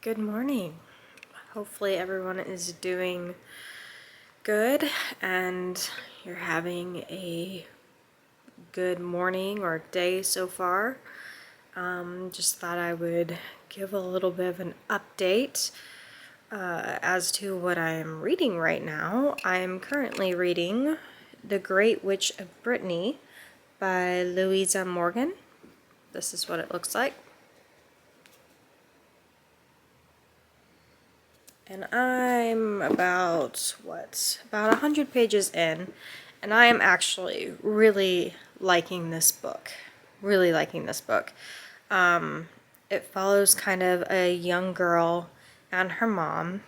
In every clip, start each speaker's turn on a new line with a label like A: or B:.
A: Good morning. Hopefully everyone is doing good and you're having a good morning or day so far. Just thought I would give a little bit of an update as to what I'm reading right now. I'm currently reading The Great Witch of Brittany by Louisa Morgan. This is what it looks like. And I'm about 100 pages in, and I am actually really liking this book. Really liking this book. It follows kind of a young girl and her mom,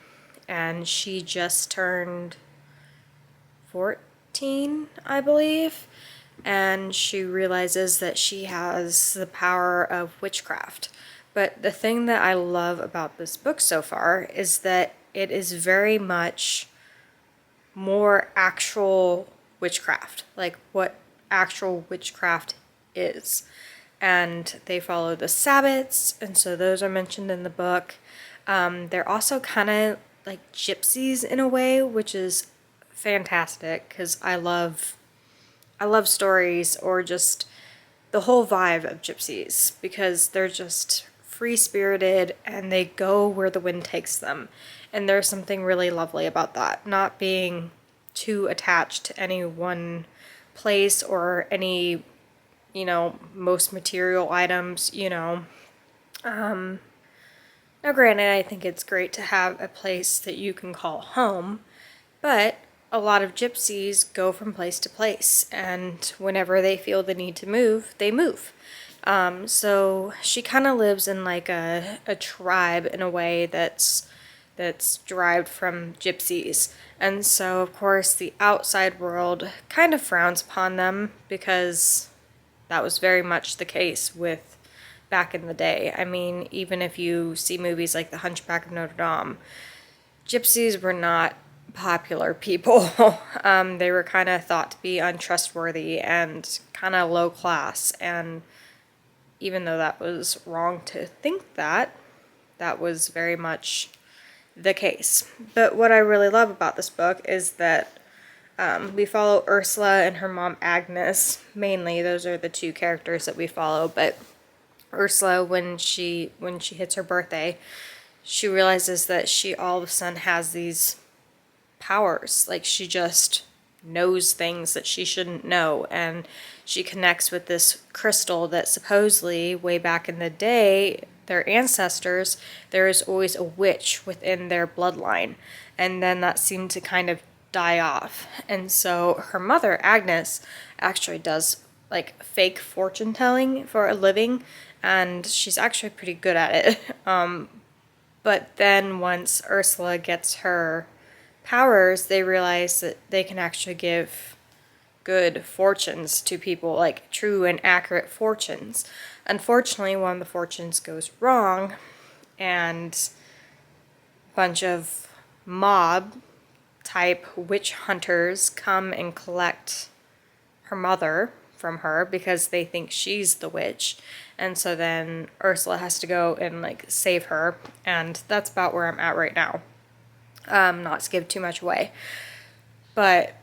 A: and she just turned 14, I believe, and she realizes that she has the power of witchcraft. But the thing that I love about this book so far is that it is very much more actual witchcraft, like what actual witchcraft is. And they follow the Sabbats, and so those are mentioned in the book. They're also kind of like gypsies in a way, which is fantastic because I love stories or just the whole vibe of gypsies because they're just free-spirited and they go where the wind takes them. And there's something really lovely about that, not being too attached to any one place or any, most material items, Now granted, I think it's great to have a place that you can call home, but a lot of gypsies go from place to place, and whenever they feel the need to move, they move. So she kind of lives in like a tribe in a way that's derived from gypsies. And so, of course, the outside world kind of frowns upon them because that was very much the case with back in the day. I mean, even if you see movies like The Hunchback of Notre Dame, gypsies were not popular people. They were kind of thought to be untrustworthy and kind of low class, and even though that was wrong to think that, that was very much the case. But what I really love about this book is that we follow Ursula and her mom Agnes, mainly. Those are the two characters that we follow. But Ursula, when she hits her birthday, she realizes that she all of a sudden has these powers. Like, she just knows things that she shouldn't know, and she connects with this crystal that supposedly way back in the day, their ancestors, there is always a witch within their bloodline, and then that seemed to kind of die off. And so her mother Agnes actually does like fake fortune telling for a living, and she's actually pretty good at it. But then once Ursula gets her powers, they realize that they can actually give good fortunes to people, like true and accurate fortunes. Unfortunately, one of the fortunes goes wrong, and a bunch of mob type witch hunters come and collect her mother from her because they think she's the witch. And so then Ursula has to go and like save her, and that's about where I'm at right now. Not to give too much away, but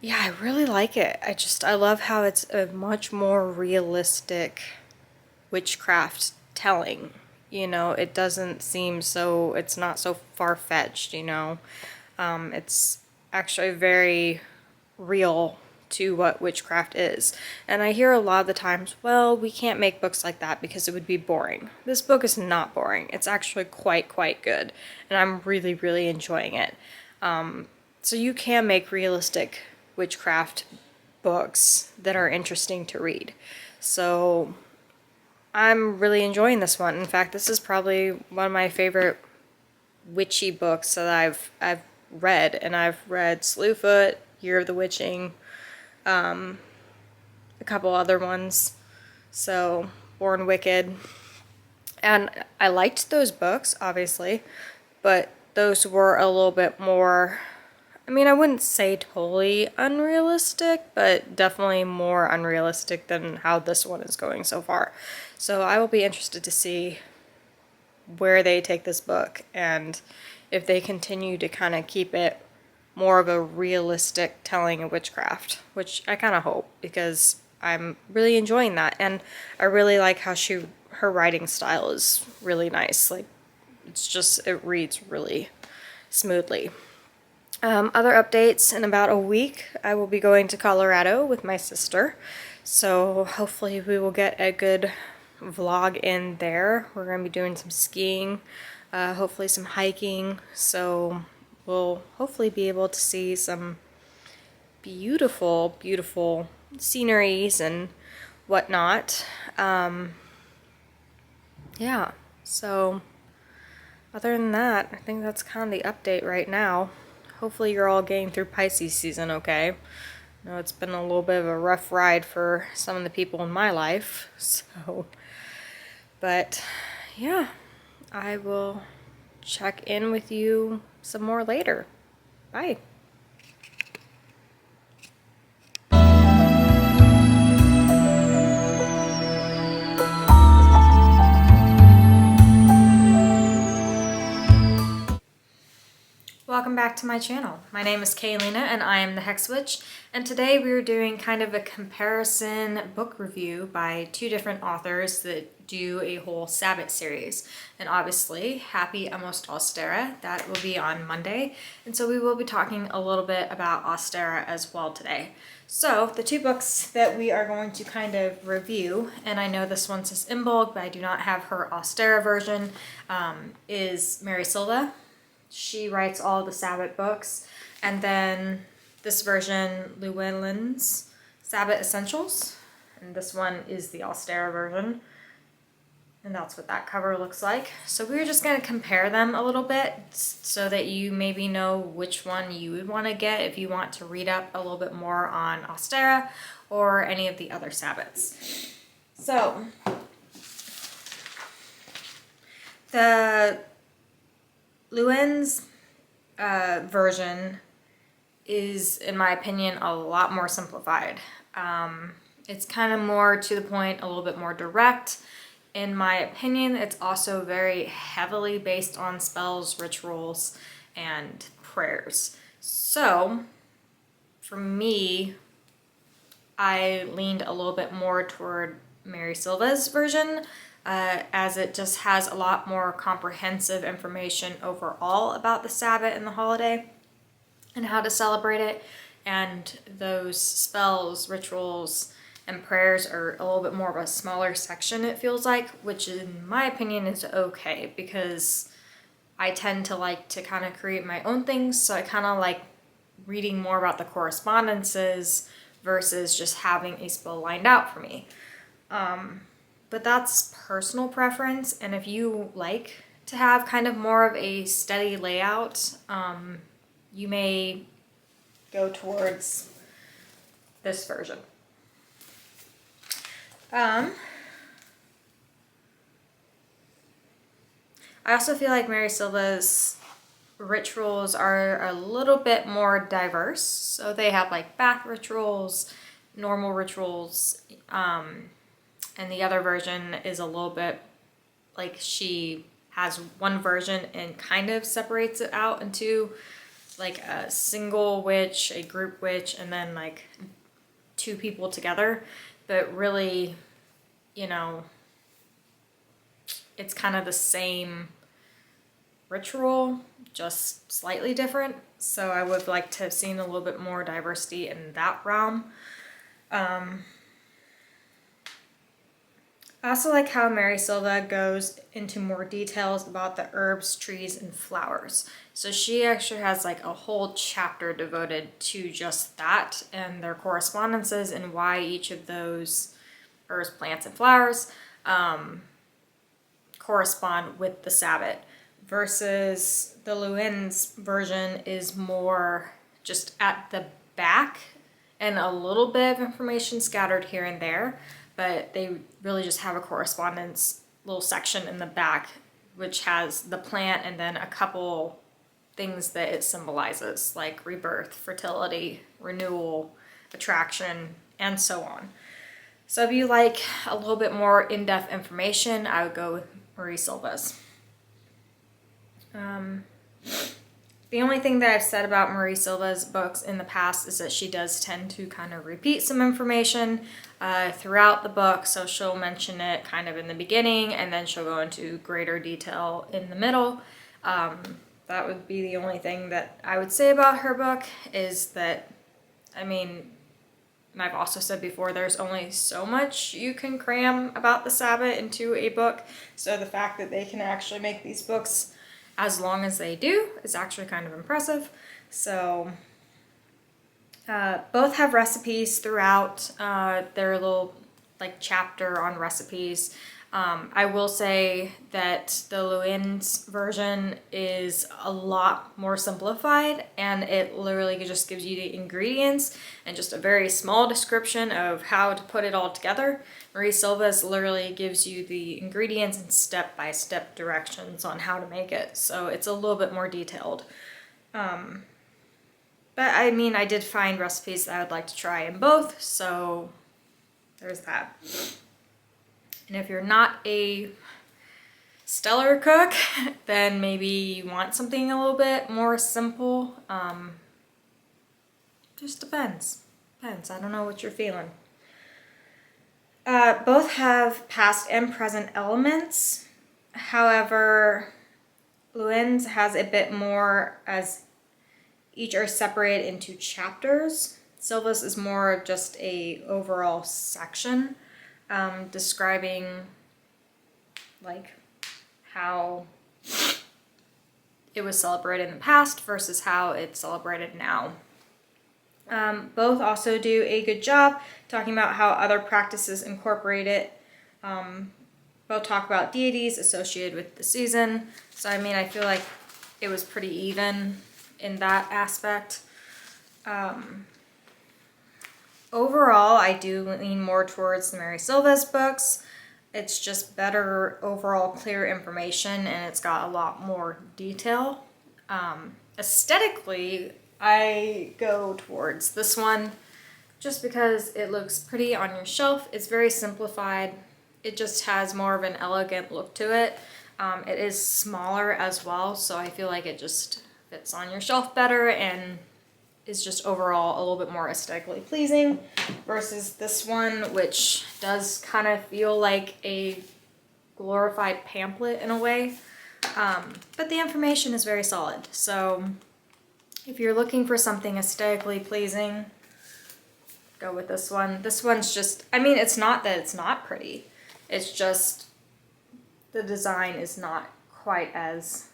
A: yeah, I really like it. I love how it's a much more realistic witchcraft telling. It doesn't seem so, it's not so far-fetched, It's actually very real to what witchcraft is. And I hear a lot of the times, well, we can't make books like that because it would be boring. This book is not boring. It's actually quite good, and I'm really, really enjoying it. So you can make realistic witchcraft books that are interesting to read. So I'm really enjoying this one. In fact, this is probably one of my favorite witchy books that I've read, and I've read Slewfoot, Year of the Witching, a couple other ones, so Born Wicked, and I liked those books, obviously, but those were a little bit more, I mean, I wouldn't say totally unrealistic, but definitely more unrealistic than how this one is going so far. So I will be interested to see where they take this book and if they continue to kind of keep it more of a realistic telling of witchcraft, which I kind of hope, because I'm really enjoying that. And I really like how her writing style is really nice. Like, it reads really smoothly. Other updates: in about a week, I will be going to Colorado with my sister. So hopefully we will get a good vlog in there. We're going to be doing some skiing, hopefully some hiking. So we'll hopefully be able to see some beautiful, beautiful sceneries and whatnot. Yeah, so other than that, I think that's kind of the update right now. Hopefully you're all getting through Pisces season okay. I know it's been a little bit of a rough ride for some of the people in my life, so, but yeah, I will check in with you some more later. Bye. Welcome back to my channel. My name is Kaylina and I am the Hex Witch, and today we are doing kind of a comparison book review by two different authors that do a whole Sabbat series. And obviously, happy almost Ostara, that will be on Monday. And so we will be talking a little bit about Ostara as well today. So the two books that we are going to kind of review, and I know this one says in bulk, but I do not have her Ostara version, is Mari Silva. She writes all the Sabbat books, and then this version, Llewellyn's Sabbat Essentials, and this one is the Ostara version, and that's what that cover looks like. So we're just going to compare them a little bit so that you maybe know which one you would want to get if you want to read up a little bit more on Ostara or any of the other Sabbats. So the Llewellyn's version is, in my opinion, a lot more simplified. It's kind of more to the point, a little bit more direct. In my opinion, it's also very heavily based on spells, rituals, and prayers. So, for me, I leaned a little bit more toward Mari Silva's version, as it just has a lot more comprehensive information overall about the Sabbat and the holiday and how to celebrate it. And those spells, rituals, and prayers are a little bit more of a smaller section, it feels like, which in my opinion is okay, because I tend to like to kind of create my own things. So I kind of like reading more about the correspondences versus just having a spell lined out for me. But that's personal preference, and if you like to have kind of more of a steady layout, you may go towards this version. I also feel like Mari Silva's rituals are a little bit more diverse. So they have like bath rituals, normal rituals, and the other version is a little bit like she has one version and kind of separates it out into like a single witch, a group witch, and then like two people together. But really, you know, it's kind of the same ritual, just slightly different. So I would like to have seen a little bit more diversity in that realm. I also like how Mari Silva goes into more details about the herbs, trees, and flowers. So she actually has like a whole chapter devoted to just that and their correspondences and why each of those herbs, plants, and flowers correspond with the Sabbat, versus the Llewellyn's version is more just at the back and a little bit of information scattered here and there. But they really just have a correspondence little section in the back, which has the plant and then a couple things that it symbolizes, like rebirth, fertility, renewal, attraction, and so on. So if you like a little bit more in-depth information, I would go with Mari Silva's. The only thing that I've said about Mari Silva's books in the past is that she does tend to kind of repeat some information throughout the book. So she'll mention it kind of in the beginning, and then she'll go into greater detail in the middle. That would be the only thing that I would say about her book, is that, I mean, I've also said before, there's only so much you can cram about the Sabbat into a book. So the fact that they can actually make these books as long as they do is actually kind of impressive. So both have recipes throughout their little like chapter on recipes. I will say that the Llewellyn's version is a lot more simplified, and it literally just gives you the ingredients and just a very small description of how to put it all together. Mari Silva's literally gives you the ingredients and step-by-step directions on how to make it, so it's a little bit more detailed. But I mean, I did find recipes that I would like to try in both, so there's that. And if you're not a stellar cook, then maybe you want something a little bit more simple. Just depends. Depends. I don't know what you're feeling. Both have past and present elements. However, Llewellyn's has a bit more, as each are separated into chapters. Silva's is more of just a overall section. Describing like how it was celebrated in the past versus how it's celebrated now. Both also do a good job talking about how other practices incorporate it. Both talk about deities associated with the season. So I mean, I feel like it was pretty even in that aspect. Overall, I do lean more towards the Mari Silva's books. It's just better overall clear information, and it's got a lot more detail. Aesthetically, I go towards this one just because it looks pretty on your shelf. It's very simplified. It just has more of an elegant look to it. It is smaller as well, so I feel like it just fits on your shelf better and is just overall a little bit more aesthetically pleasing versus this one, which does kind of feel like a glorified pamphlet in a way. But the information is very solid. So if you're looking for something aesthetically pleasing, go with this one. This one's just, I mean, it's not that it's not pretty. It's just the design is not quite as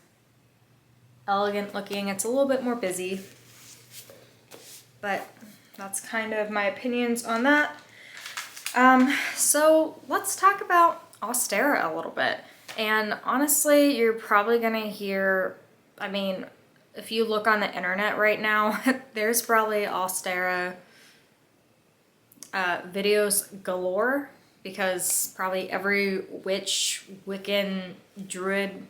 A: elegant looking. It's a little bit more busy. But that's kind of my opinions on that. So let's talk about Ostara a little bit. And honestly, you're probably gonna hear, I mean, if you look on the internet right now, there's probably Ostara videos galore, because probably every witch, Wiccan, Druid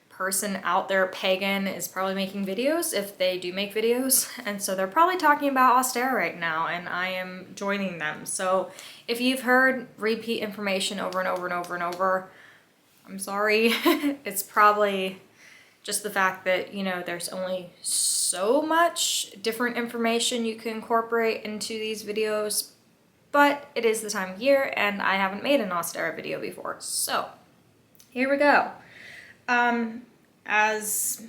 A: person out there, pagan, is probably making videos, if they do make videos, and so they're probably talking about Ostara right now, and I am joining them. So if you've heard repeat information over and over and over and over, I'm sorry. It's probably just the fact that, you know, there's only so much different information you can incorporate into these videos, but it is the time of year, and I haven't made an Ostara video before, so here we go. As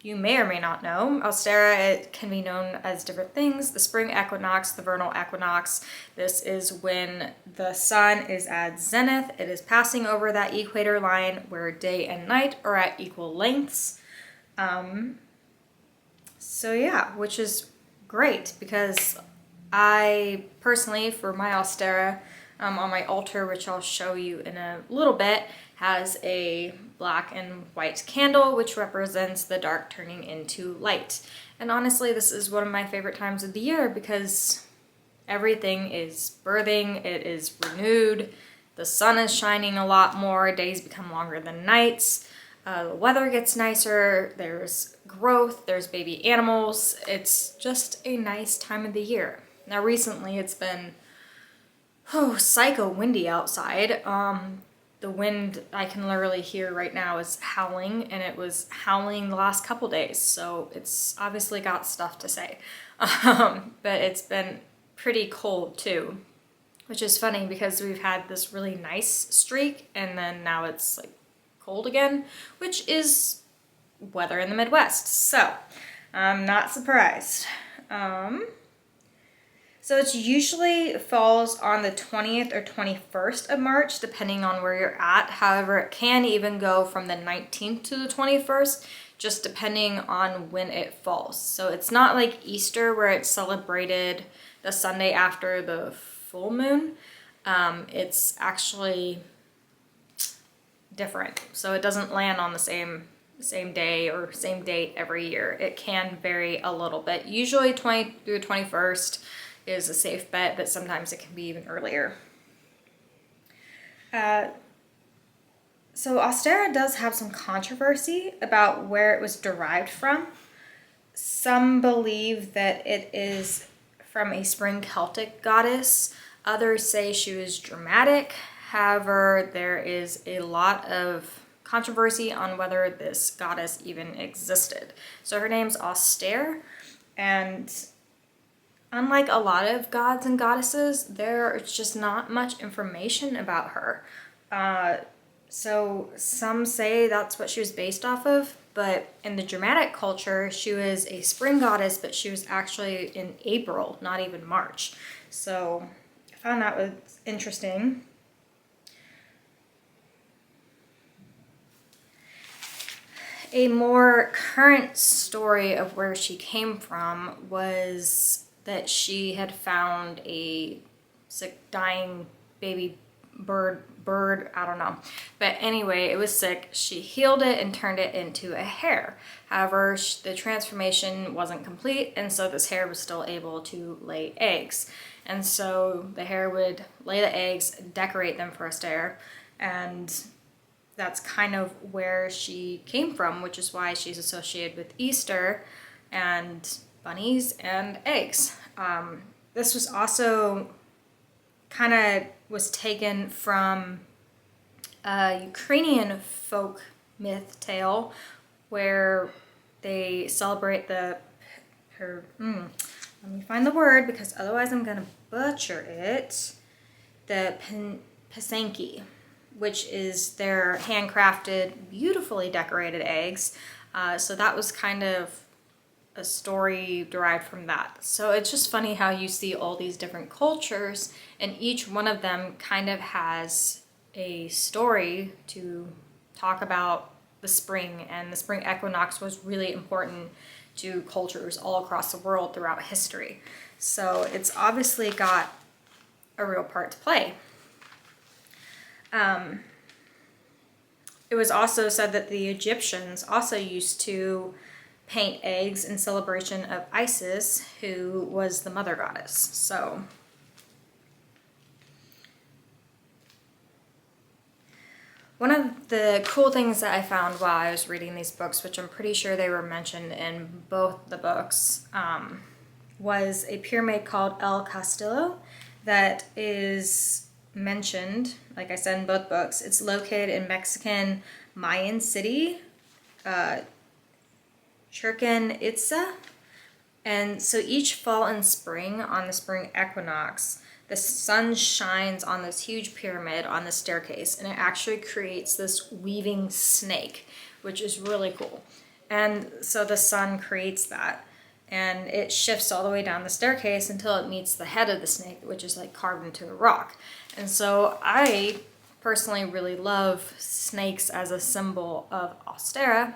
A: you may or may not know, Ostara, it can be known as different things. The spring equinox, the vernal equinox. This is when the sun is at zenith. It is passing over that equator line where day and night are at equal lengths. So yeah, which is great, because I personally, for my Ostara, on my altar, which I'll show you in a little bit, has a black and white candle, which represents the dark turning into light. And honestly, this is one of my favorite times of the year, because everything is birthing, it is renewed, the sun is shining a lot more, days become longer than nights, the weather gets nicer, there's growth, there's baby animals. It's just a nice time of the year. Now recently it's been psycho windy outside. the wind I can literally hear right now is howling, and it was howling the last couple days, so it's obviously got stuff to say. But it's been pretty cold too, which is funny because we've had this really nice streak and then now it's like cold again, which is weather in the Midwest. So I'm not surprised. So it usually falls on the 20th or 21st of March, depending on where you're at. However, it can even go from the 19th to the 21st, just depending on when it falls. So it's not like Easter where it's celebrated the Sunday after the full moon. It's actually different. So it doesn't land on the same day or same date every year. It can vary a little bit. Usually 20 through 21st is a safe bet, but sometimes it can be even earlier. So Ostara does have some controversy about where it was derived from. Some believe that it is from a spring Celtic goddess. Others say she was dramatic. However, there is a lot of controversy on whether this goddess even existed. So her name's Ostara, and unlike a lot of gods and goddesses, there's just not much information about her. So some say that's what she was based off of, but in the Germanic culture, she was a spring goddess, but she was actually in April, not even March. So I found that was interesting. A more current story of where she came from was that she had found a sick, dying baby bird, I don't know. But anyway, it was sick. She healed it and turned it into a hare. However, the transformation wasn't complete, and so this hare was still able to lay eggs. And so the hare would lay the eggs, decorate them for Ostara, and that's kind of where she came from, which is why she's associated with Easter and bunnies and eggs. This was also kind of was taken from a Ukrainian folk myth tale where they celebrate let me find the word because otherwise I'm gonna butcher it. The Pisanki, which is their handcrafted, beautifully decorated eggs. So that was kind of a story derived from that. So it's just funny how you see all these different cultures and each one of them kind of has a story to talk about the spring, and the spring equinox was really important to cultures all across the world throughout history. So it's obviously got a real part to play. It was also said that the Egyptians also used to paint eggs in celebration of Isis, who was the mother goddess. So one of the cool things that I found while I was reading these books, which I'm pretty sure they were mentioned in both the books, was a pyramid called El Castillo that is mentioned, like I said, in both books. It's located in Mexican Mayan city, Chichen Itza. And so each fall and spring, on the spring equinox, the sun shines on this huge pyramid on the staircase, and it actually creates this weaving snake, which is really cool. And so the sun creates that, and it shifts all the way down the staircase until it meets the head of the snake, which is like carved into a rock. And so I personally really love snakes as a symbol of Ostara.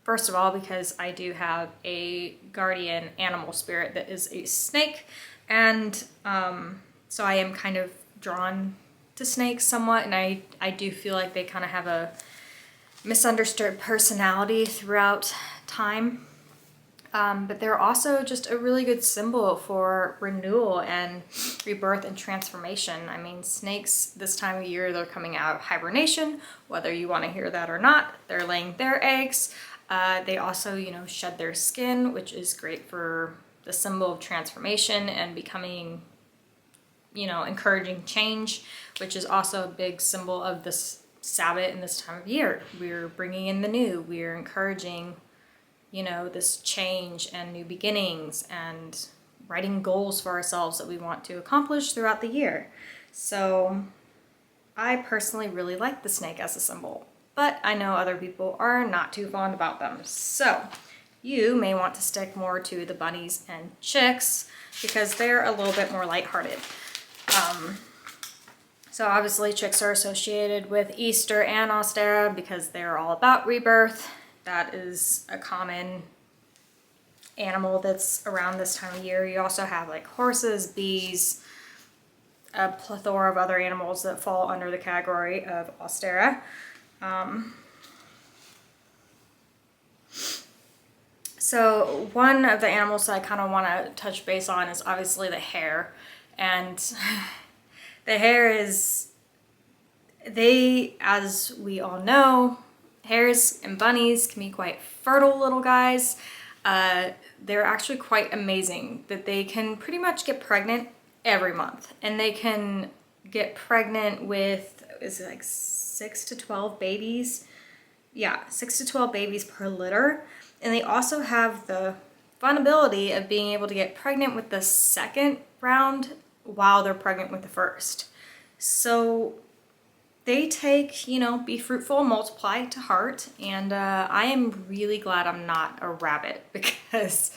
A: First of all, because I do have a guardian animal spirit that is a snake, and so I am kind of drawn to snakes somewhat, and I do feel like they kind of have a misunderstood personality throughout time. But they're also just a really good symbol for renewal and rebirth and transformation. I mean, snakes this time of year, they're coming out of hibernation, whether you want to hear that or not. They're laying their eggs. They also, shed their skin, which is great for the symbol of transformation and becoming, encouraging change, which is also a big symbol of this Sabbat in this time of year. We're bringing in the new. We're encouraging, you know, this change and new beginnings and writing goals for ourselves that we want to accomplish throughout the year. So I personally really like the snake as a symbol, but I know other people are not too fond about them. So you may want to stick more to the bunnies and chicks because they're a little bit more lighthearted. So obviously chicks are associated with Easter and Ostara because they're all about rebirth. That is a common animal that's around this time of year. You also have like horses, bees, a plethora of other animals that fall under the category of Ostara. So one of the animals that I kind of want to touch base on is obviously the hare. And the hare is, as we all know, hares and bunnies can be quite fertile little guys. They're actually quite amazing that they can pretty much get pregnant every month, and they can get pregnant with, is it like 6 to 12 babies? Yeah, 6 to 12 babies per litter. And they also have the fun ability of being able to get pregnant with the second round while they're pregnant with the first. So they take, you know, be fruitful, multiply to heart. And I am really glad I'm not a rabbit because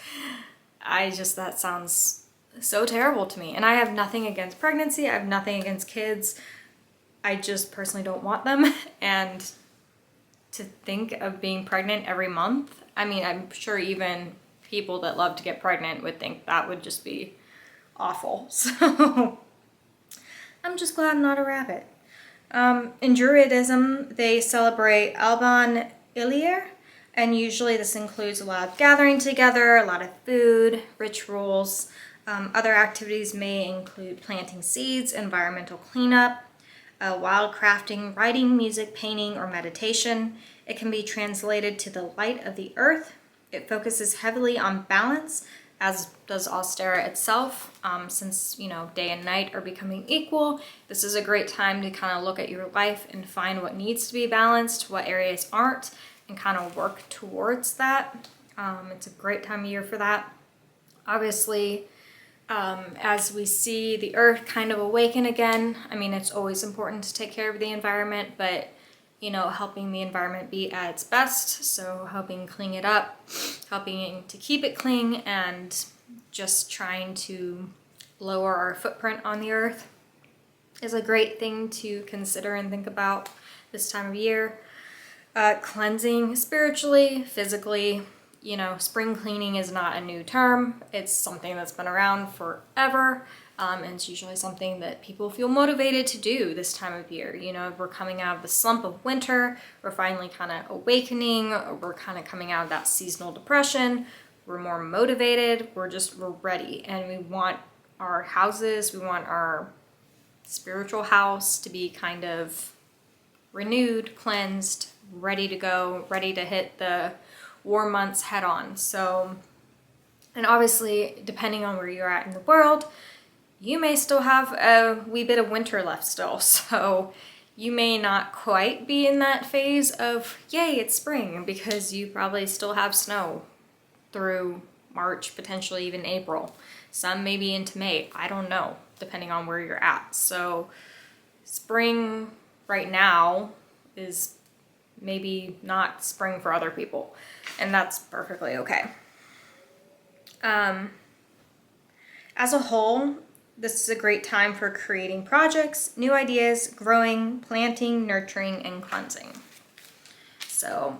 A: that sounds so terrible to me. And I have nothing against pregnancy. I have nothing against kids. I just personally don't want them. And to think of being pregnant every month, I mean, I'm sure even people that love to get pregnant would think that would just be awful. So I'm just glad I'm not a rabbit. In Druidism, they celebrate Alban Ilir, and usually this includes a lot of gathering together, a lot of food, rituals. Other activities may include planting seeds, environmental cleanup, wildcrafting, writing, music, painting, or meditation. It can be translated to the light of the earth. It focuses heavily on balance, as does Ostara itself. Since, you know, day and night are becoming equal, this is a great time to kind of look at your life and find what needs to be balanced, what areas aren't, and kind of work towards that. It's a great time of year for that. Obviously, as we see the earth kind of awaken again, I mean, it's always important to take care of the environment, but, you know, helping the environment be at its best, so helping clean it up, helping to keep it clean, and just trying to lower our footprint on the earth is a great thing to consider and think about this time of year. Cleansing spiritually, physically, you know, spring cleaning is not a new term. It's something that's been around forever. And it's usually something that people feel motivated to do this time of year. You know, we're coming out of the slump of winter, we're finally kind of awakening, we're kind of coming out of that seasonal depression, we're more motivated, we're ready, and we want our houses, we want our spiritual house to be kind of renewed, cleansed, ready to go, ready to hit the warm months head on. So, and obviously, depending on where you're at in the world, you may still have a wee bit of winter left still. So you may not quite be in that phase of, yay, it's spring, because you probably still have snow through March, potentially even April. Some maybe into May, I don't know, depending on where you're at. So spring right now is maybe not spring for other people, and that's perfectly okay. As a whole, this is a great time for creating projects, new ideas, growing, planting, nurturing, and cleansing. So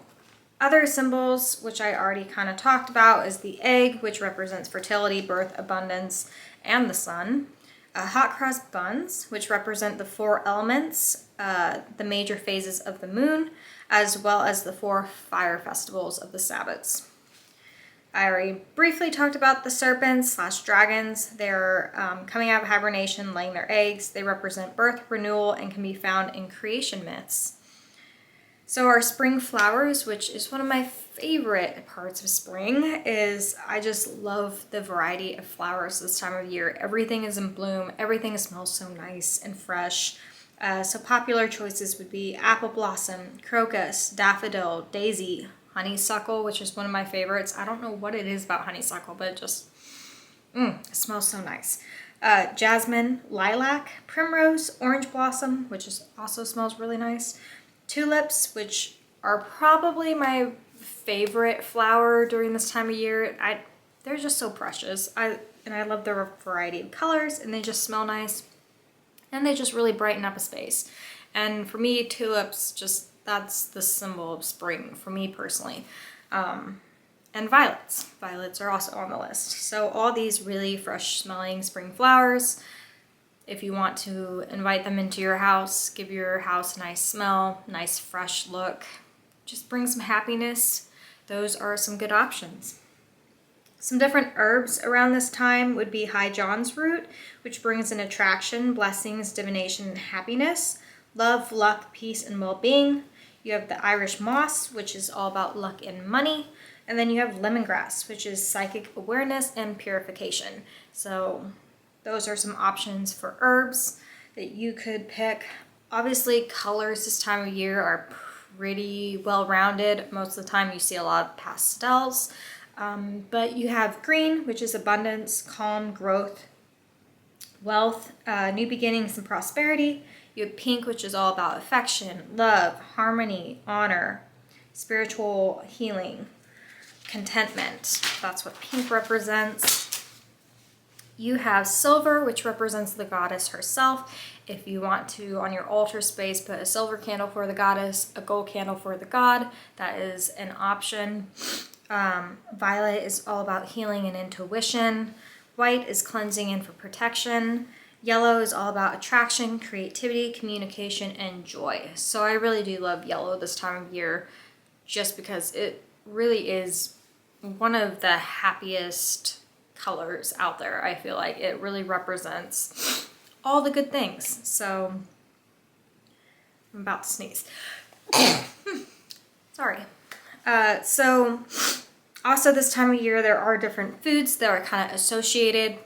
A: other symbols, which I already kind of talked about, is the egg, which represents fertility, birth, abundance, and the sun. Hot cross buns, which represent the 4 elements, the major phases of the moon, as well as the 4 fire festivals of the Sabbats. I already briefly talked about the serpents/dragons. They're coming out of hibernation, laying their eggs. They represent birth, renewal, and can be found in creation myths. So our spring flowers, which is one of my favorite parts of spring, is I just love the variety of flowers this time of year. Everything is in bloom. Everything smells so nice and fresh. So popular choices would be apple blossom, crocus, daffodil, daisy, honeysuckle, which is one of my favorites. I don't know what it is about honeysuckle, but it just it smells so nice. Jasmine, lilac, primrose, orange blossom, which is also smells really nice. Tulips, which are probably my favorite flower during this time of year. They're just so precious. I love their variety of colors, and they just smell nice, and they just really brighten up a space. And for me, tulips, that's the symbol of spring for me personally. And violets. Violets are also on the list. So all these really fresh smelling spring flowers. If you want to invite them into your house, give your house a nice smell, nice fresh look, just bring some happiness, those are some good options. Some different herbs around this time would be High John's root, which brings in attraction, blessings, divination, and happiness. Love, luck, peace, and well-being. You have the Irish moss, which is all about luck and money. And then you have lemongrass, which is psychic awareness and purification. So those are some options for herbs that you could pick. Obviously, colors this time of year are pretty well-rounded. Most of the time you see a lot of pastels. But you have green, which is abundance, calm, growth, wealth, new beginnings, and prosperity. You have pink, which is all about affection, love, harmony, honor, spiritual healing, contentment. That's what pink represents. You have silver, which represents the goddess herself. If you want to, on your altar space, put a silver candle for the goddess, a gold candle for the god, that is an option. Violet is all about healing and intuition. White is cleansing and for protection. Yellow is all about attraction, creativity, communication, and joy. So I really do love yellow this time of year, just because it really is one of the happiest colors out there. I feel like it really represents all the good things. So I'm about to sneeze. Sorry. So also this time of year, there are different foods that are kind of associated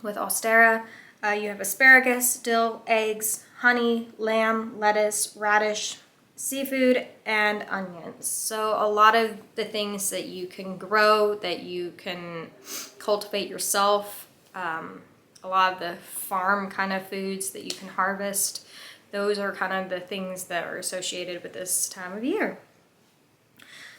A: with Ostara. You have asparagus, dill, eggs, honey, lamb, lettuce, radish, seafood, and onions. So a lot of the things that you can grow, that you can cultivate yourself, a lot of the farm kind of foods that you can harvest, those are kind of the things that are associated with this time of year.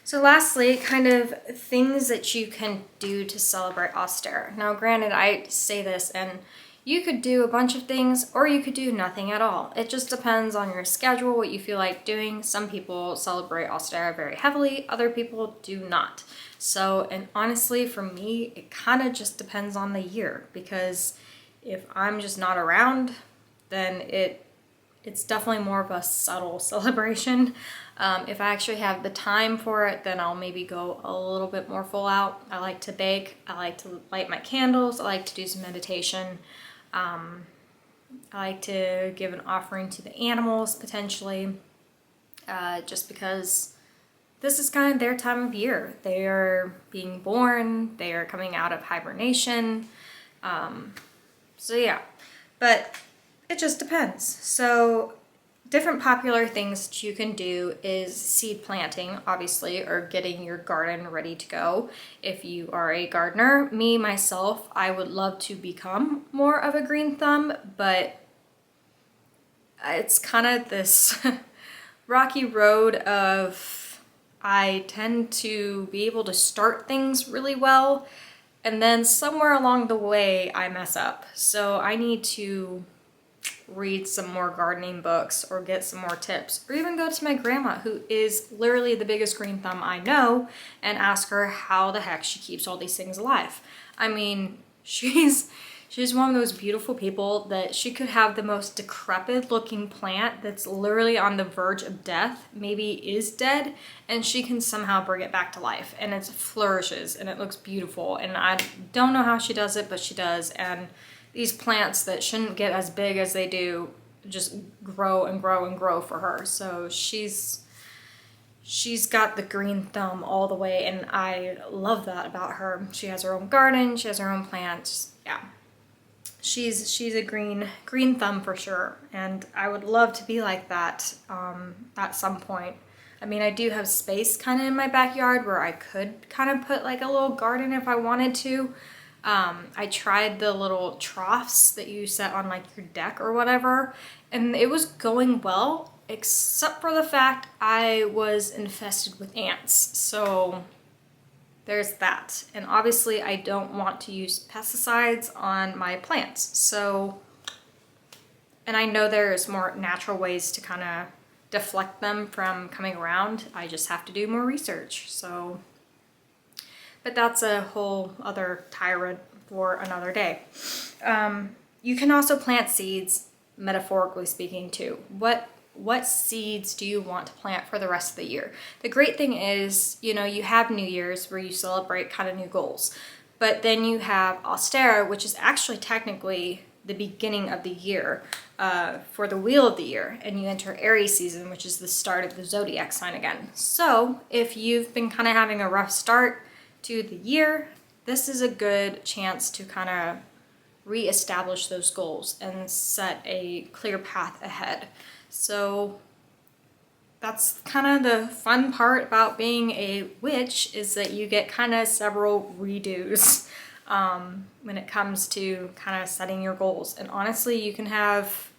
A: So lastly, kind of things that you can do to celebrate Ostara. Now granted, I say this and you could do a bunch of things or you could do nothing at all. It just depends on your schedule, what you feel like doing. Some people celebrate Ostara very heavily, other people do not. So, and honestly for me, it kind of just depends on the year, because if I'm just not around, then it's definitely more of a subtle celebration. If I actually have the time for it, then I'll maybe go a little bit more full out. I like to bake, I like to light my candles, I like to do some meditation. I like to give an offering to the animals potentially, just because this is kind of their time of year. They are being born, they are coming out of hibernation. So yeah, but it just depends. So different popular things that you can do is seed planting, obviously, or getting your garden ready to go. If you are a gardener, me, myself, I would love to become more of a green thumb, but it's kind of this rocky road of I tend to be able to start things really well, and then somewhere along the way I mess up. So I need to read some more gardening books or get some more tips, or even go to my grandma, who is literally the biggest green thumb I know, and ask her how the heck she keeps all these things alive. I mean, she's one of those beautiful people that she could have the most decrepit looking plant that's literally on the verge of death, maybe is dead, and she can somehow bring it back to life, and it flourishes and it looks beautiful. And I don't know how she does it, but she does. And these plants that shouldn't get as big as they do just grow and grow and grow for her. So she's got the green thumb all the way, and I love that about her. She has her own garden, she has her own plants, yeah. she's a green thumb for sure, and I would love to be like that at some point. I mean, I do have space kind of in my backyard where I could kind of put like a little garden if I wanted to. I tried the little troughs that you set on like your deck or whatever, and it was going well, except for the fact I was infested with ants. So there's that. And obviously I don't want to use pesticides on my plants. So, and I know there's more natural ways to kind of deflect them from coming around. I just have to do more research. So, but that's a whole other tirade for another day. You can also plant seeds, metaphorically speaking, too. What seeds do you want to plant for the rest of the year? The great thing is, you know, you have New Year's where you celebrate kind of new goals, but then you have Ostara, which is actually technically the beginning of the year for the wheel of the year, and you enter Aries season, which is the start of the zodiac sign again. So if you've been kind of having a rough start to the year, this is a good chance to kind of reestablish those goals and set a clear path ahead. So that's kind of the fun part about being a witch, is that you get kind of several redos when it comes to kind of setting your goals. And honestly, you can have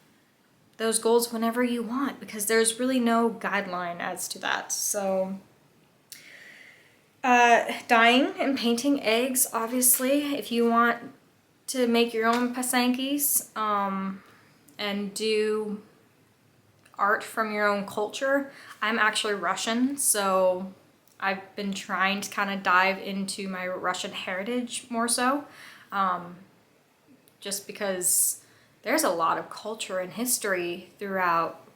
A: those goals whenever you want, because there's really no guideline as to that. So dyeing and painting eggs, obviously, if you want to make your own pasankis and do art from your own culture. I'm actually Russian, so I've been trying to kind of dive into my Russian heritage more so, just because there's a lot of culture and history throughout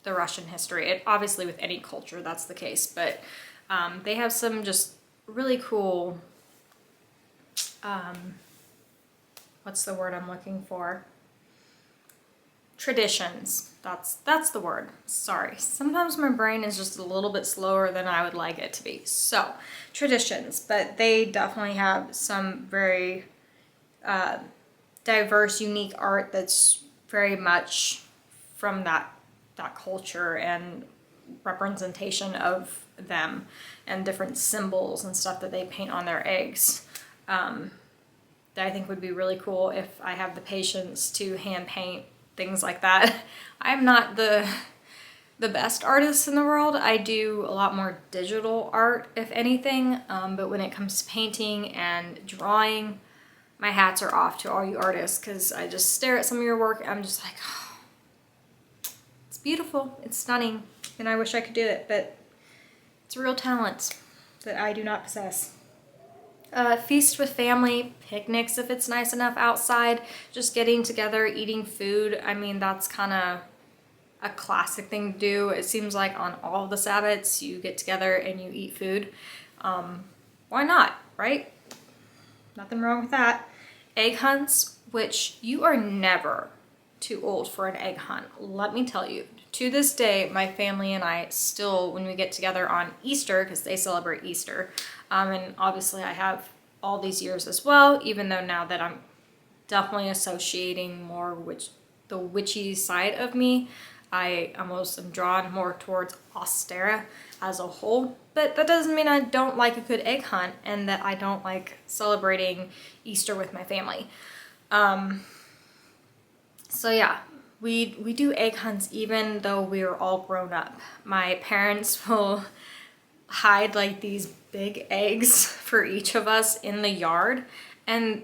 A: the Russian history. Obviously with any culture that's the case, but they have some just really cool, what's the word I'm looking for? Traditions. That's the word. Sorry. Sometimes my brain is just a little bit slower than I would like it to be. So, traditions, but they definitely have some very diverse, unique art that's very much from that culture and representation of them, and different symbols and stuff that they paint on their eggs. That I think would be really cool if I have the patience to hand paint things like that. I'm not the best artist in the world. I do a lot more digital art, if anything, but when it comes to painting and drawing, my hats are off to all you artists, because I just stare at some of your work and I'm just like, oh, it's beautiful, it's stunning, and I wish I could do it, but it's a real talent that I do not possess. Feast with family, picnics if it's nice enough outside, just getting together, eating food. I mean, that's kind of a classic thing to do. It seems like on all of the Sabbats, you get together and you eat food. Why not, right? Nothing wrong with that. Egg hunts, which you are never too old for an egg hunt. Let me tell you, to this day, my family and I still, when we get together on Easter, because they celebrate Easter, and obviously I have all these years as well, even though now that I'm definitely associating more with the witchy side of me, I almost am drawn more towards Ostara as a whole. But that doesn't mean I don't like a good egg hunt and that I don't like celebrating Easter with my family. So yeah, we do egg hunts even though we're all grown up. My parents will hide like these big eggs for each of us in the yard, and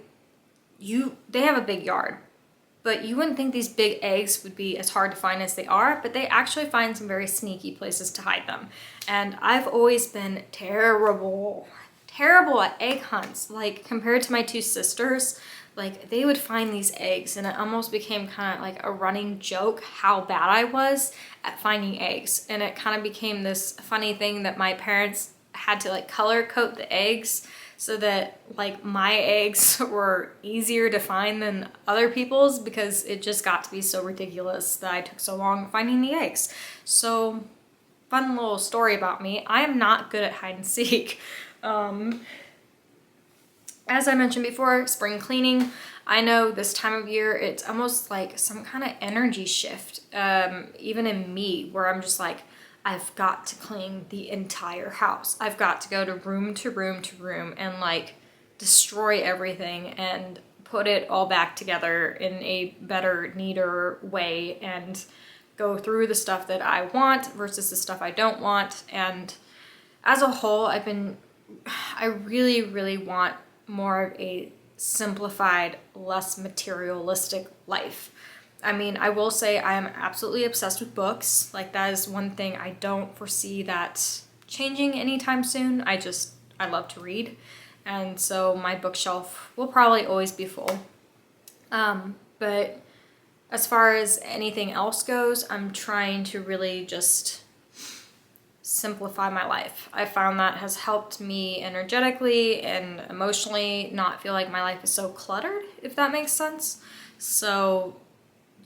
A: they have a big yard, but you wouldn't think these big eggs would be as hard to find as they are, but they actually find some very sneaky places to hide them. And I've always been terrible at egg hunts. Like, compared to my two sisters, like, they would find these eggs and it almost became kind of like a running joke how bad I was at finding eggs. And it kind of became this funny thing that my parents had to like color code the eggs so that like my eggs were easier to find than other people's, because it just got to be so ridiculous that I took so long finding the eggs. So, fun little story about me. I am not good at hide and seek. As I mentioned before, spring cleaning. I know this time of year, it's almost like some kind of energy shift, even in me, where I'm just like, I've got to clean the entire house. I've got to go to room to room to room and like destroy everything and put it all back together in a better, neater way and go through the stuff that I want versus the stuff I don't want. And as a whole, I really, really want more of a simplified, less materialistic life. I mean, I will say I am absolutely obsessed with books. Like, that is one thing I don't foresee that changing anytime soon. I love to read. And so my bookshelf will probably always be full. But as far as anything else goes, I'm trying to really just simplify my life. I found that has helped me energetically and emotionally not feel like my life is so cluttered, if that makes sense. So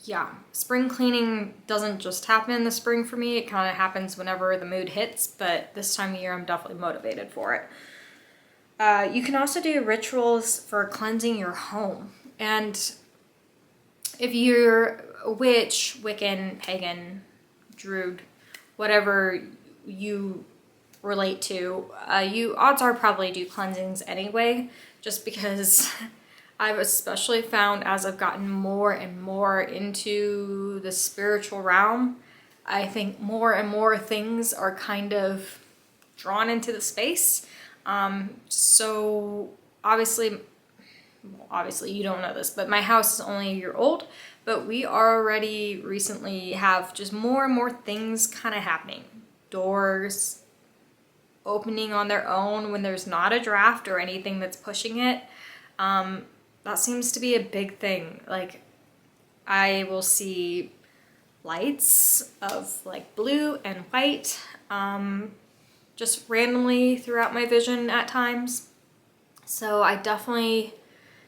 A: yeah, spring cleaning doesn't just happen in the spring for me. It kind of happens whenever the mood hits, but this time of year I'm definitely motivated for it. You can also do rituals for cleansing your home. And if you're a witch, Wiccan, pagan, druid, whatever you relate to, you odds are probably do cleansings anyway, just because I've especially found as I've gotten more and more into the spiritual realm, I think more and more things are kind of drawn into the space. So obviously you don't know this, but my house is only a year old, but we already recently have just more and more things kind of happening. Doors opening on their own when there's not a draft or anything that's pushing it. That seems to be a big thing. Like, I will see lights of like blue and white, just randomly throughout my vision at times. So I definitely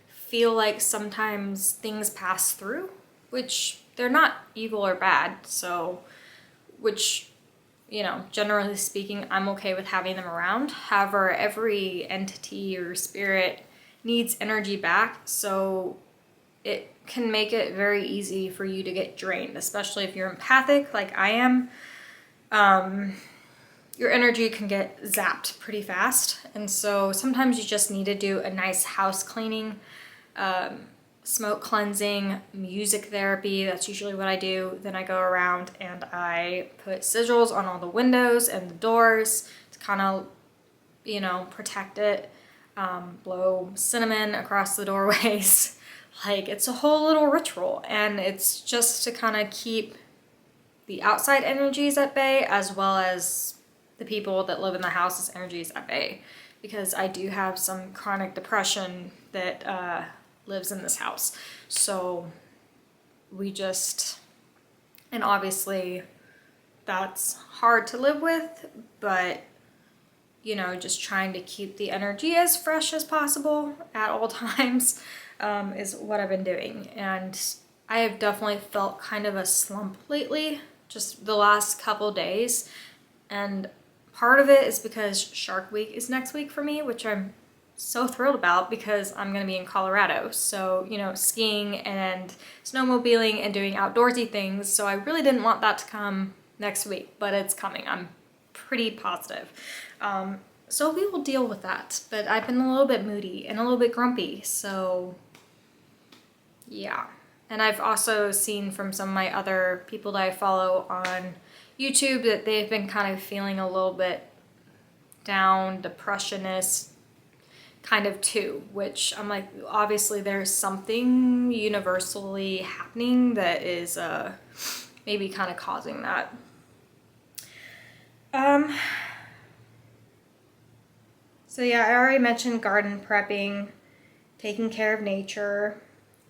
A: feel like sometimes things pass through, which they're not evil or bad. So, which, you know, generally speaking, I'm okay with having them around. However, every entity or spirit needs energy back, so it can make it very easy for you to get drained, especially if you're empathic like I am. Your energy can get zapped pretty fast, and so sometimes you just need to do a nice house cleaning, smoke cleansing, music therapy. That's usually what I do. Then I go around and I put sigils on all the windows and the doors to kind of, you know, protect it. Blow cinnamon across the doorways. Like, it's a whole little ritual, and it's just to kind of keep the outside energies at bay as well as the people that live in the house's energies at bay, because I do have some chronic depression that lives in this house. So and obviously that's hard to live with, but you know, just trying to keep the energy as fresh as possible at all times is what I've been doing. And I have definitely felt kind of a slump lately, just the last couple days. And part of it is because Shark Week is next week for me, which I'm so thrilled about because I'm going to be in Colorado. So, you know, skiing and snowmobiling and doing outdoorsy things. So I really didn't want that to come next week, but it's coming. I'm pretty positive. So we will deal with that, but I've been a little bit moody and a little bit grumpy, so yeah. And I've also seen from some of my other people that I follow on YouTube that they've been kind of feeling a little bit down, depressionist kind of too, which I'm like, obviously there's something universally happening that is maybe kind of causing that. So yeah, I already mentioned garden prepping, taking care of nature,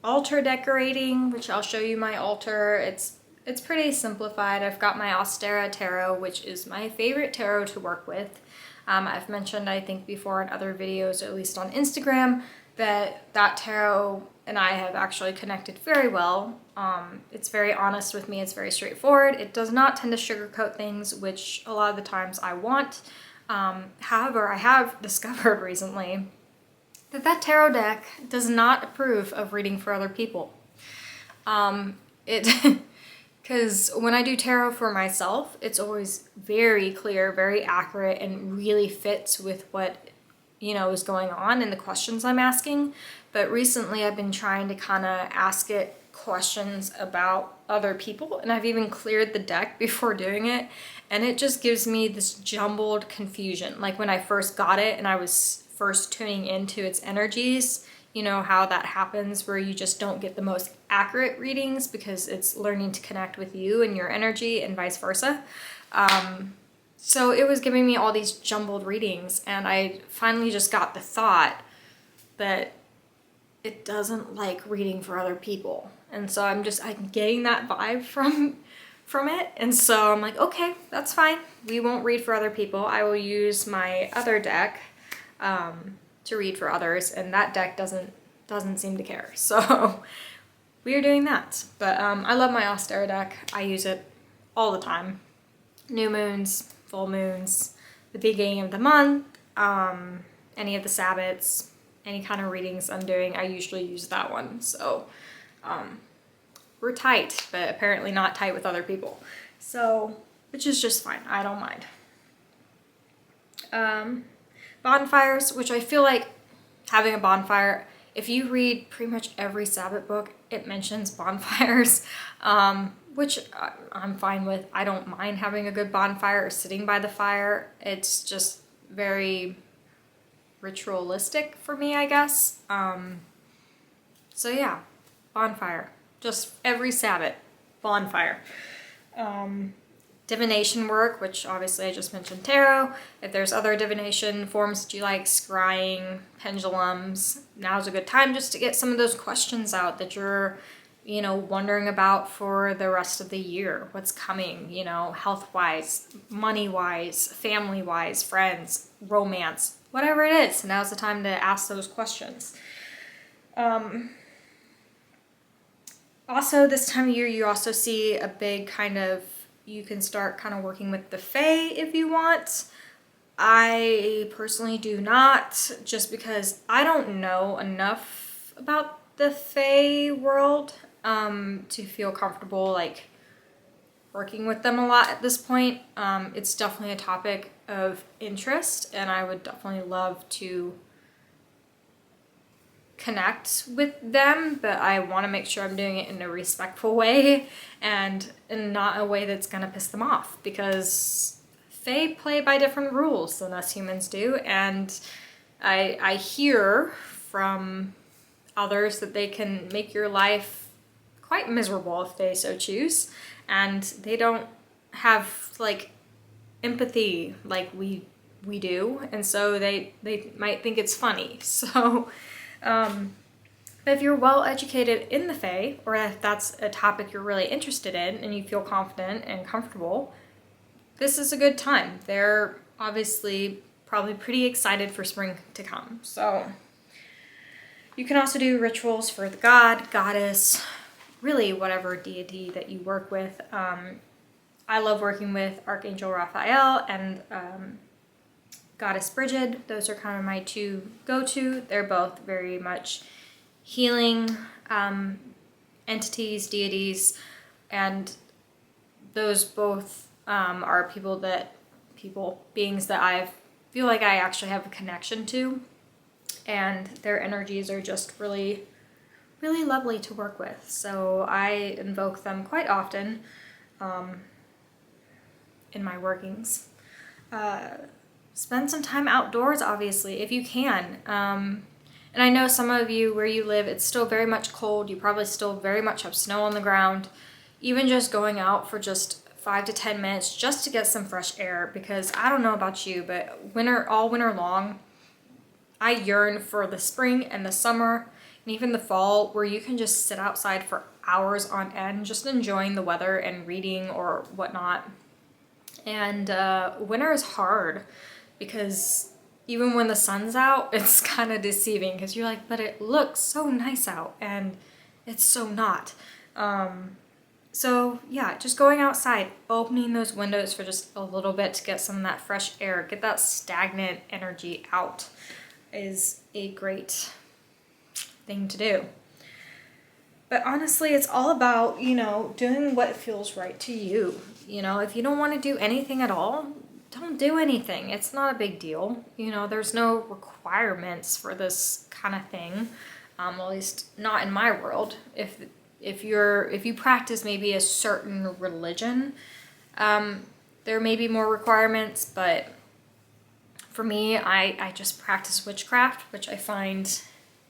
A: altar decorating, which I'll show you my altar. It's pretty simplified. I've got my Ostara tarot, which is my favorite tarot to work with. I've mentioned, I think before in other videos, or at least on Instagram, that tarot and I have actually connected very well. It's very honest with me. It's very straightforward. It does not tend to sugarcoat things, which a lot of the times I want. However, I have discovered recently that tarot deck does not approve of reading for other people. Because when I do tarot for myself, it's always very clear, very accurate, and really fits with what, is going on and the questions I'm asking. But recently I've been trying to kind of ask it questions about other people, and I've even cleared the deck before doing it, and it just gives me this jumbled confusion. Like when I first got it and I was first tuning into its energies, how that happens where you just don't get the most accurate readings because it's learning to connect with you and your energy and vice versa. So it was giving me all these jumbled readings, and I finally just got the thought that it doesn't like reading for other people. And so I'm getting that vibe from it. And so I'm like, okay, that's fine. We won't read for other people. I will use my other deck to read for others, and that deck doesn't seem to care. So we are doing that. But I love my Ostara deck. I use it all the time. New moons, full moons, the beginning of the month, any of the Sabbats, any kind of readings I'm doing, I usually use that one. So we're tight, but apparently not tight with other people. So, which is just fine. I don't mind. Bonfires, which I feel like having a bonfire, if you read pretty much every Sabbat book, it mentions bonfires, which I'm fine with. I don't mind having a good bonfire or sitting by the fire. It's just very ritualistic for me, I guess. So yeah, bonfire. Just every Sabbat, bonfire. Divination work, which obviously I just mentioned tarot. If there's other divination forms that you like, scrying, pendulums, now's a good time just to get some of those questions out that you're, wondering about for the rest of the year. What's coming, health-wise, money-wise, family-wise, friends, romance, whatever it is. Now's the time to ask those questions. Also, this time of year, you also see a big you can start kind of working with the Fae if you want. I personally do not, just because I don't know enough about the Fae world to feel comfortable working with them a lot at this point. It's definitely a topic of interest, and I would definitely love to connect with them, but I want to make sure I'm doing it in a respectful way and in not a way that's going to piss them off, because they play by different rules than us humans do, and I hear from others that they can make your life quite miserable if they so choose, and they don't have empathy like we do, and so they might think it's funny. So but if you're well educated in the Fae, or if that's a topic you're really interested in and you feel confident and comfortable, this is a good time. They're obviously probably pretty excited for spring to come. So you can also do rituals for the god, goddess, really whatever deity that you work with. I love working with Archangel Raphael and Goddess Bridget. Those are kind of my two go-to. They're both very much healing entities, deities, and those both are beings that I feel like I actually have a connection to, and their energies are just really, really lovely to work with. So I invoke them quite often in my workings. Spend some time outdoors, obviously, if you can. And I know some of you, where you live, it's still very much cold. You probably still very much have snow on the ground. Even just going out for just 5 to 10 minutes just to get some fresh air, because I don't know about you, but all winter long, I yearn for the spring and the summer and even the fall, where you can just sit outside for hours on end, just enjoying the weather and reading or whatnot. And winter is hard, because even when the sun's out, it's kind of deceiving, because you're like, but it looks so nice out, and it's so not. So yeah, just going outside, opening those windows for just a little bit to get some of that fresh air, get that stagnant energy out. is a great thing to do. But honestly, it's all about, doing what feels right to you. If you don't want to do anything at all, don't do anything. It's not a big deal. There's no requirements for this kind of thing. At least not in my world. If you practice maybe a certain religion, there may be more requirements, but for me, I just practice witchcraft, which I find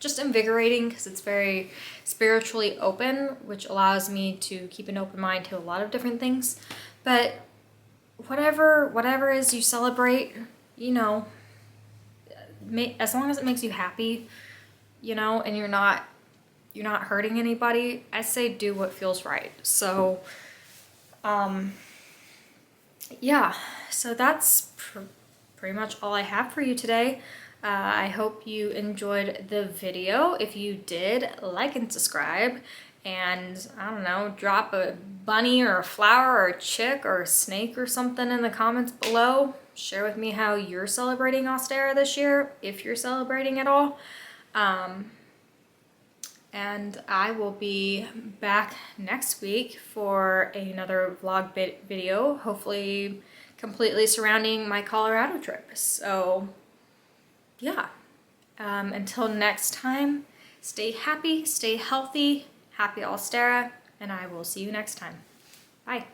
A: just invigorating because it's very spiritually open, which allows me to keep an open mind to a lot of different things. But whatever is you celebrate, as long as it makes you happy, and you're not hurting anybody, I say do what feels right. So, yeah, so that's pretty much all I have for you today. I hope you enjoyed the video. If you did, like and subscribe, and I don't know, drop a bunny or a flower or a chick or a snake or something in the comments below. Share with me how you're celebrating Ostara this year, if you're celebrating at all. And I will be back next week for another vlog video, hopefully completely surrounding my Colorado trip. So yeah, until next time, stay happy, stay healthy, happy Ostara, and I will see you next time. Bye.